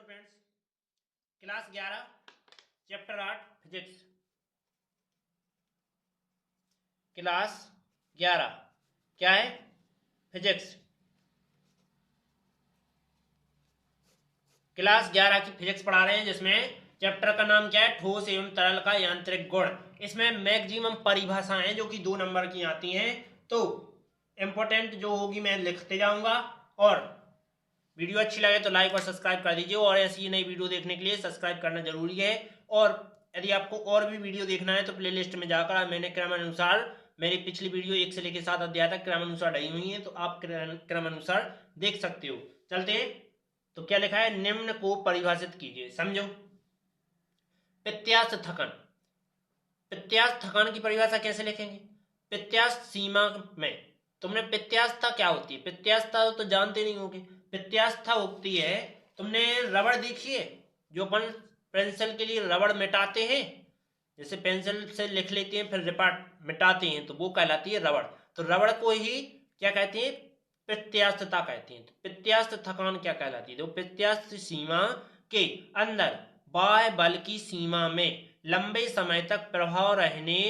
Friends, class 11 chapter 8 physics. Class 11 क्या है? Physics. Class 11 की फिजिक्स पढ़ा रहे हैं, जिसमें चैप्टर का नाम क्या है? ठोस एवं तरल का यांत्रिक गुण। इसमें मैक्सिमम परिभाषाएं जो कि 2 नंबर की आती हैं, तो इंपॉर्टेंट जो होगी मैं लिखते जाऊंगा। और वीडियो अच्छी लगे तो लाइक और सब्सक्राइब कर दीजिए, और ऐसी नई वीडियो देखने के लिए सब्सक्राइब करना जरूरी है। और यदि आपको और भी वीडियो देखना है तो प्लेलिस्ट में जाकर मैंने क्रमानुसार मेरी पिछली वीडियो 1 से लेकर 7 अध्याय तक क्रमानुसार डाली हुई है, तो आप क्रमानुसार देख सकते हो। चलते हैं। तो क्या लिखा है? निम्न को परिभाषित कीजिए, समझो। प्रत्यास्थ थकन। प्रत्यास्थ थकन की परिभाषा कैसे लिखेंगे? प्रत्यास्थ सीमा में तुमने प्रत्यास्थता क्या होती है? प्रत्यास्थता तो जानते नहीं होगे। प्रत्यास्थता होती है, तुमने रबड़ देखी है? जो अपन पेंसिल के लिए रबड़ मिटाते हैं, जैसे पेंसिल से लिख लेते हैं फिर रिपार्ट मिटाते हैं, तो वो कहलाती है रबड़। तो रबड़ को ही क्या कहते हैं? प्रत्यास्थता कहते हैं। तो प्रत्यास्थ थकान क्या कहलाती है? तो प्रत्यास्थ सीमा के अंदर बाह्य बल की सीमा में लंबे समय तक प्रभाव रहने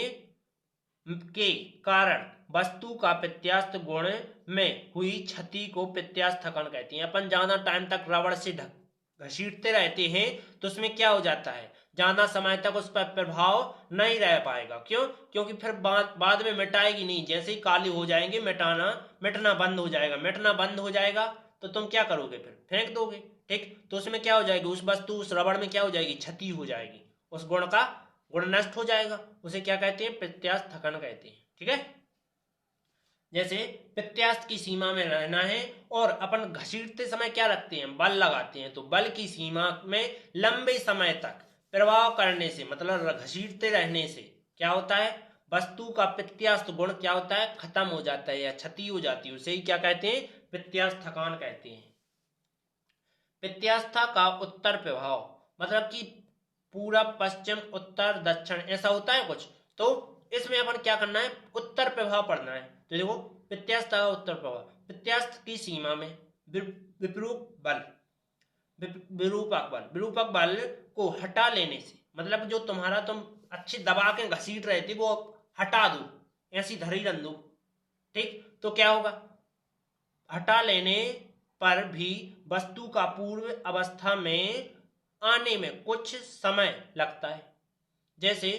के कारण वस्तु का प्रत्यास्थ गुण में हुई क्षति को प्रत्यास्थ थकन कहते हैं। अपन ज्यादा टाइम तक रबड़ से घसीटते रहते हैं तो उसमें क्या हो जाता है? ज्यादा समय तक उस पर प्रभाव नहीं रह पाएगा। क्यों? क्योंकि फिर बाद में मिटाएगी नहीं। जैसे ही काली हो जाएंगे, मिटना बंद हो जाएगा। मिटना बंद हो जाएगा तो तुम क्या करोगे? फिर फेंक दोगे। ठीक, तो उसमें क्या हो जाएगी? उस वस्तु, उस रबड़ में क्या हो जाएगी? क्षति हो जाएगी। उस गुण नष्ट हो जाएगा। उसे क्या कहते हैं? प्रत्यास्थ थकन कहते हैं। ठीक है, जैसे प्रत्यास्थ की सीमा में रहना है, और अपन घसीटते समय क्या रखते हैं? बल लगाते हैं। तो बल की सीमा में लंबे समय तक प्रभाव करने से, मतलब घसीटते रहने से क्या होता है? वस्तु का प्रत्यास्थ गुण क्या होता है? खत्म हो जाता है या क्षति हो जाती है। उसे ही क्या कहते हैं? प्रत्यास्थ थकान कहते हैं। प्रत्यास्थता का उत्तर प्रभाव, मतलब कि पूरब पश्चिम उत्तर दक्षिण ऐसा होता है कुछ, तो इसमें अपन क्या करना है? उत्तर प्रभाव पढ़ना है। तो देखो, प्रत्यास्थ का उत्तर प्रभाव, प्रत्यास्थ की सीमा में विरूपक बल को हटा लेने से, मतलब जो तुम्हारा तुम अच्छी दबा के घसीट रहे थे वो हटा दो, ऐसी धरी रन दो। ठीक, तो क्या होगा? हटा लेने पर भी वस्तु का पूर्व अवस्था में आने में कुछ समय लगता है। जैसे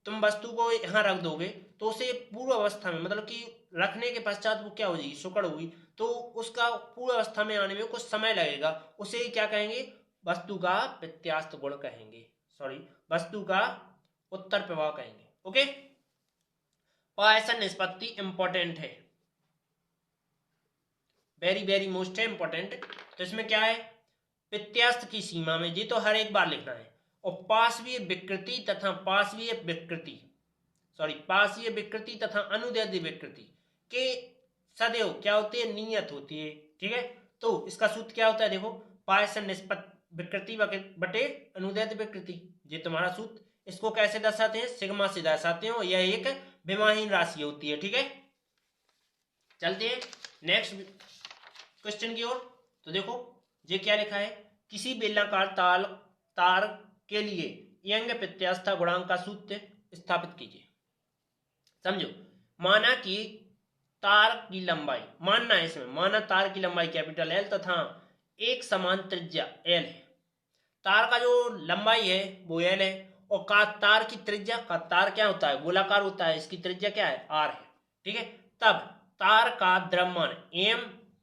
तुम वस्तु को यहां रख दोगे तो उसे पूर्व अवस्था में, मतलब कि रखने के पश्चात वो क्या हो जाएगी? सुकड़ हुई, तो उसका पूर्व अवस्था में आने में कुछ समय लगेगा। उसे क्या कहेंगे? वस्तु का प्रत्यास्थ गुण कहेंगे। सॉरी, वस्तु का उत्तर प्रभाव कहेंगे। ओके, पॉइसन निष्पत्ति इंपॉर्टेंट है, वेरी वेरी मोस्ट है इंपॉर्टेंट। तो इसमें क्या है? प्रत्यास्थ की सीमा में, जी तो हर एक बार लिखना है। और पार्श्वीय विकृति तथा अनुदैर्ध्य विकृति के सदैव क्या होती है? नियत होती है। ठीक है, तो इसका सूत्र क्या होता है? देखो, पॉइसन निष्पत्ति विकृति बटे अनुदैर्ध्य विकृति, ये तुम्हारा सूत्र। इसको कैसे दर्शाते हैं? सिग्मा से दर्शाते हैं, और यह एक विमाहीन राशि होती है। ठीक है, चलते हैं नेक्स्ट क्वेश्चन की ओर। तो देखो, ये क्या लिखा है? किसी बेलनाकार तार के लिए यंग प्रत्यास्थता गुणांक का सूत्र स्थापित कीजिए। समझो, माना कि तार की लंबाई, मानना है इसमें, माना तार की लंबाई कैपिटल एल तथा एक समान त्रिज्या एल है। तार का जो लंबाई है वो एल है, और तार की त्रिज्या, का तार क्या होता है? गोलाकार होता है, इसकी त्रिज्या क्या है? आर है। ठीक है, तब तार का द्रव्यमान एम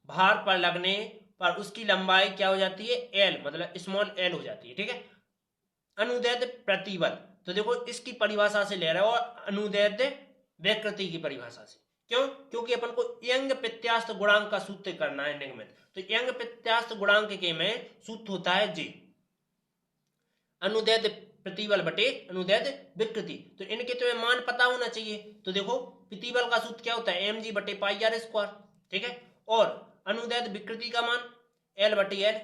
भार पर लगने पर उसकी लंबाई क्या हो जाती है? एल, मतलब स्मॉल एल हो जाती है। ठीक है, अनुदैर्ध्य प्रतिबल, तो देखो इसकी परिभाषा से ले रहे हो, और अनुदैर्ध्य विकृति की परिभाषा से। क्यों? क्योंकि अपन को यंग प्रत्यास्थ गुणांक का सूत्र करना है निगमित। तो यंग प्रत्यास्थ गुणांक के में सूत्र होता है जी, अनुदैर्ध्य प्रतिबल बटे अनुदैर्ध्य विकृति। तो इनके तुम्हें मान पता होना चाहिए। तो देखो, प्रतिबल का सूत्र क्या होता है? mg बटे पाई आर स्क्वायर। ठीक है, और अनुदैर्ध्य विकृति का मान एल बटे एल।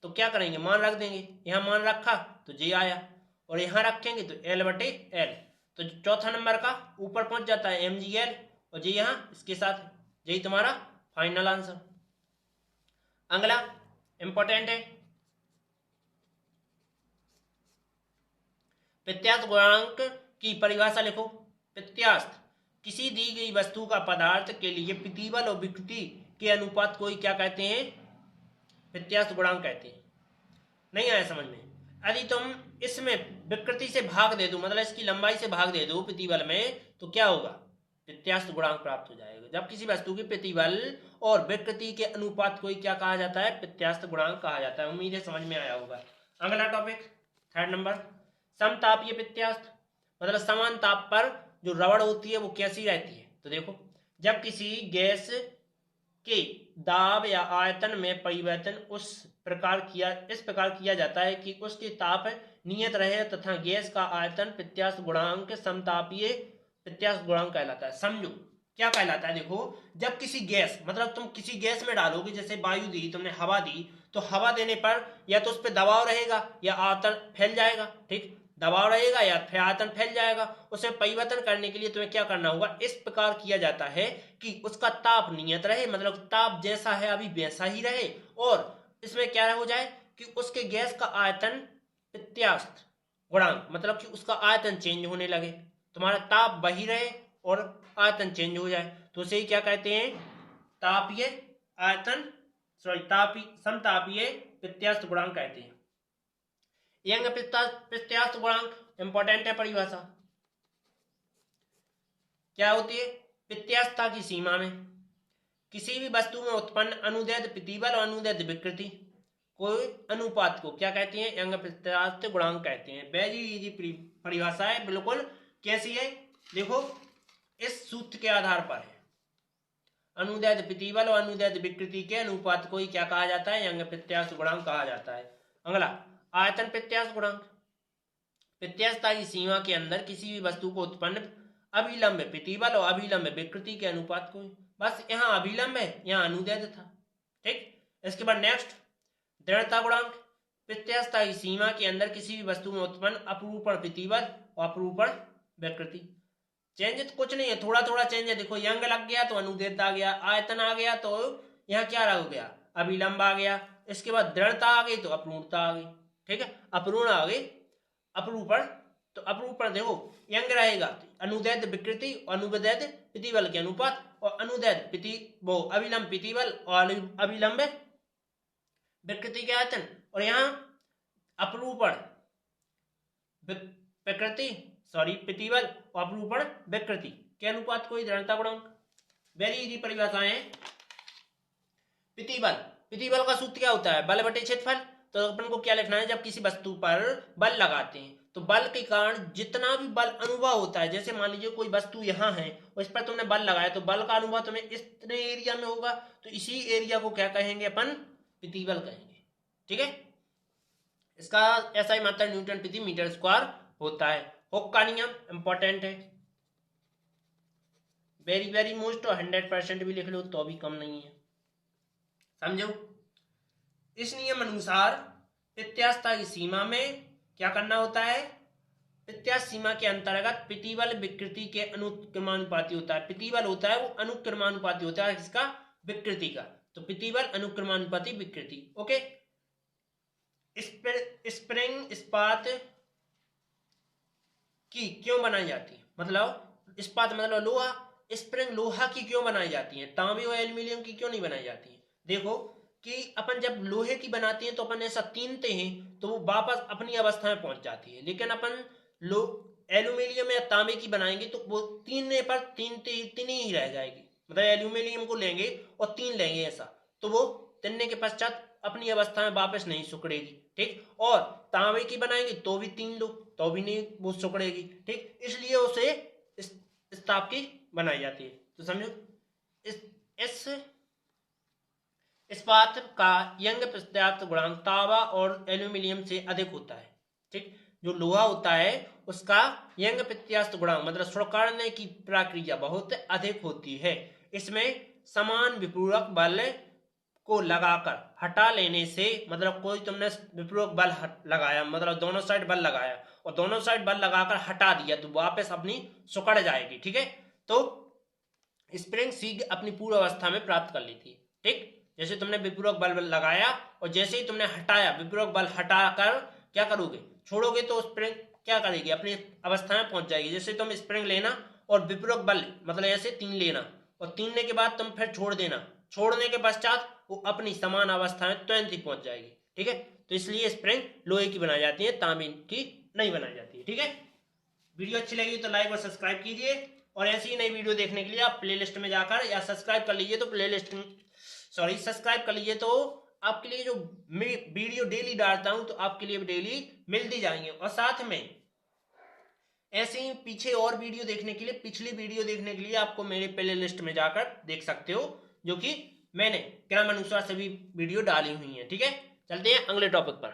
तो क्या करेंगे? मान रख देंगे। यहां मान रखा तो जे आया, और यहां रखेंगे तो एल बटे एल। तो चौथा नंबर का ऊपर पहुंच जाता है mg एल, और जे यहां इसके साथ। यही तुम्हारा फाइनल आंसर। अगला इंपॉर्टेंट है, प्रत्यास्थ गुणांक की परिभाषा लिखो। प्रत्यास्थ किसी दी गई वस्तु का पदार्थ के लिए प्रतिबल और विकृति के अनुपात को क्या कहते हैं? प्रत्यास्थ गुणांक कहते हैं। नहीं आया समझ में? यदि तुम इसमें विकृति से भाग दे दो, मतलब इसकी लंबाई से भाग दे दो प्रतिबल में, तो क्या होगा? प्रत्यास्थ गुणांक प्राप्त हो जाएगा। जब किसी वस्तु की प्रतिबल और विकृति के अनुपात को क्या कहा जाता है? प्रत्यास्थ गुणांक कहा जाता है। उम्मीद है समझ में आया होगा। अगला टॉपिक 3 नंबर, समतापीय प्रत्यास्थ, मतलब समान ताप पर जो रबड़ होती है वो कैसी रहती है? तो देखो, जब किसी गैस के दाब या आयतन में परिवर्तन इस प्रकार किया जाता है कि उसके ताप नियत रहे तथा गैस का आयतन प्रत्यास्थ गुणांक समतापीय प्रत्यास्थ गुणांक कहलाता है। समझो क्या कहलाता है। देखो, जब किसी गैस, मतलब तुम किसी गैस में डालोगे, जैसे वायु दी तुमने, हवा दी, तो हवा देने पर या तो उस पर दबाव रहेगा या आयतन फैल जाएगा। ठीक, दबाव रहेगा या फिर आयतन फैल जाएगा। उसे परिवर्तन करने के लिए तुम्हें क्या करना होगा? इस प्रकार किया जाता है कि उसका ताप नियत रहे, मतलब ताप जैसा है अभी वैसा ही रहे, और इसमें क्या हो जाए कि उसके गैस का आयतन प्रत्यास्थ गुणांक, मतलब कि उसका आयतन चेंज होने लगे, तुम्हारा ताप वही रहे और आयतन चेंज हो जाए, तो उसे क्या कहते हैं? तापीय आयतन समतापीय प्रत्यास्थ गुणांक कहते हैं। यंग प्रत्यास्थ गुणांक इंपॉर्टेंट है परिभाषा। क्या होती है? प्रत्यास्थता की सीमा में किसी भी वस्तु में उत्पन्न अनुदैर्ध्य प्रतिबल और अनुदैर्ध्य विकृति कोई अनुपात को क्या कहते हैं? यंग प्रत्यास्थ गुणांक कहते हैं। वेरी इजी परिभाषा है बिल्कुल। कैसी है? देखो, इस सूत्र के आधार पर है, अनुदैर्ध्य प्रतिबल और अनुदैर्ध्य विकृति के अनुपात को ही क्या कहा जाता है? यंग प्रत्यास्थ गुणांक कहा जाता है। अगला, आयतन प्रत्यास्थ गुणांक, प्रत्यास्थता की सीमा के अंदर किसी भी वस्तु को उत्पन्न अभिलंब प्रतिबल और अभिलंब विकृति के अनुपात को, बस यहाँ अभिलंब है, यहाँ अनुदैर्ध्य था। ठीक, इसके बाद नेक्स्ट, दृढ़ता गुणांक, प्रत्यास्थता की सीमा के अंदर किसी भी वस्तु में उत्पन्न अपरूपण प्रतिबल और अपरूपण विकृति। चेंज तो कुछ नहीं है, थोड़ा थोड़ा चेंज है। देखो, यंग लग गया तो अनुदैर्ध्य आ गया, आयतन आ गया तो यहाँ क्या हो गया? अभिलंब आ गया। इसके बाद दृढ़ता आ गई तो अपरूपणता आ गई। ठीक है, अपरूण आ गई, अपरूपण, तो अपरूपण देखो यंग रहेगा, अनुदैर्ध्य विकृति और अनुदैर्ध्य प्रतिबल के अनुपात, और अनुदैर्ध्य अभिलंब प्रतिबल और अभिलंब विकृति के आयतन, और यहाँ अपरूपण प्रतिबल और अपरूपण विकृति के अनुपात को ही दृढ़ता गुणांक। वेरी इजी परिभाषाएं हैं। प्रतिबल का सूत्र क्या होता है? बल बटे क्षेत्रफल। तो अपन को क्या लिखना है? जब किसी वस्तु पर बल लगाते हैं तो बल के कारण जितना भी बल अनुभव होता है, जैसे मान लीजिए कोई वस्तु यहाँ है और इस पर तुमने बल लगाया, तो बल का अनुभव तुम्हें इतने एरिया में होगा, तो इसी एरिया को क्या कहेंगे? अपन प्रतिबल कहेंगे। ठीक है, इसका ऐसा ही मात्रा न्यूटन प्रति मीटर स्क्वायर होता है। हुक का नियम इंपॉर्टेंट है, वेरी वेरी मोस्ट, 100% भी लिख लो तो भी कम नहीं है। समझो, इस नियम अनुसार प्रत्यास्थता की सीमा में क्या करना होता है? प्रत्यास्थ सीमा के अंतर्गत प्रतिबल विकृति के अनुक्रमानुपाती होता है। प्रतिबल होता है वो अनुक्रमानुपाती होता है किसका? विकृति का। तो प्रतिबल अनुक्रमानुपाती विकृति। ओके, स्प्रिंग इस्पात की क्यों बनाई जाती है? मतलब इस्पात मतलब लोहा, स्प्रिंग लोहा की क्यों बनाई जाती है? तांबे और एल्यूमिनियम की क्यों नहीं बनाई जाती है? देखो कि अपन जब लोहे की बनाते हैं तो अपन ऐसा तीनते हैं तो वो वापस अपनी अवस्था में पहुंच जाती है, लेकिन अपन एल्यूमिनियम या तांबे की बनाएंगे तो वो तीनने पर तीन ही रह जाएगी। मतलब एल्यूमिनियम को लेंगे और तीन लेंगे ऐसा, तो वो तिनने के पश्चात अपनी अवस्था में वापस नहीं सुकड़ेगी। ठीक, और तांबे की बनाएंगे तो भी तीन लो तो भी नहीं वो सुकड़ेगी। ठीक, इसलिए उसे इस ताप की बनाई जाती है। तो समझो, इस इस्पात का यंग प्रत्यास्थ गुणांक तांबा और एल्यूमिनियम से अधिक होता है। ठीक, जो लोहा होता है उसका यंग प्रत्यास्थ गुणांक मतलब सुड़कने की प्रक्रिया बहुत अधिक होती है। इसमें समान विपूरक बल को लगाकर हटा लेने से, मतलब कोई तुमने विपूरक बल लगाया, मतलब दोनों साइड बल लगाया और दोनों साइड बल लगाकर हटा दिया तो वापस अपनी सुकड़ जाएगी। ठीक है, तो स्प्रिंग शीघ्र अपनी पूर्व अवस्था में प्राप्त कर लेती है। ठीक, जैसे तुमने विपूरक बल लगाया और जैसे ही तुमने हटाया, विपूरक बल हटाकर क्या करोगे? छोड़ोगे तो स्प्रिंग क्या करेगी, अपनी अवस्था में पहुंच जाएगी। जैसे तुम स्प्रिंग लेना और विपूरक बल मतलब ऐसे 3 लेना और 3 लेने के बाद तुम फिर छोड़ देना, छोड़ने के पश्चात वो अपनी समान अवस्था में तुरंत ही पहुंच जाएगी। ठीक है, तो इसलिए स्प्रिंग लोहे की बनाई जाती है, तांबे की नहीं बनाई जाती है। ठीक है, वीडियो अच्छी लगी तो लाइक और सब्सक्राइब कीजिए, और ऐसी ही नई वीडियो देखने के लिए आप प्लेलिस्ट में जाकर या सब्सक्राइब कर लीजिए, तो सब्सक्राइब कर लीजिए, तो आपके लिए जो वीडियो डेली डालता हूं तो आपके लिए डेली मिलती जाएंगे। और साथ में ऐसे ही पीछे और वीडियो देखने के लिए, पिछली वीडियो देखने के लिए आपको मेरे प्ले लिस्ट में जाकर देख सकते हो, जो कि मैंने क्रम अनुसार सभी वीडियो डाली हुई है। ठीक है, चलते हैं अगले टॉपिक पर।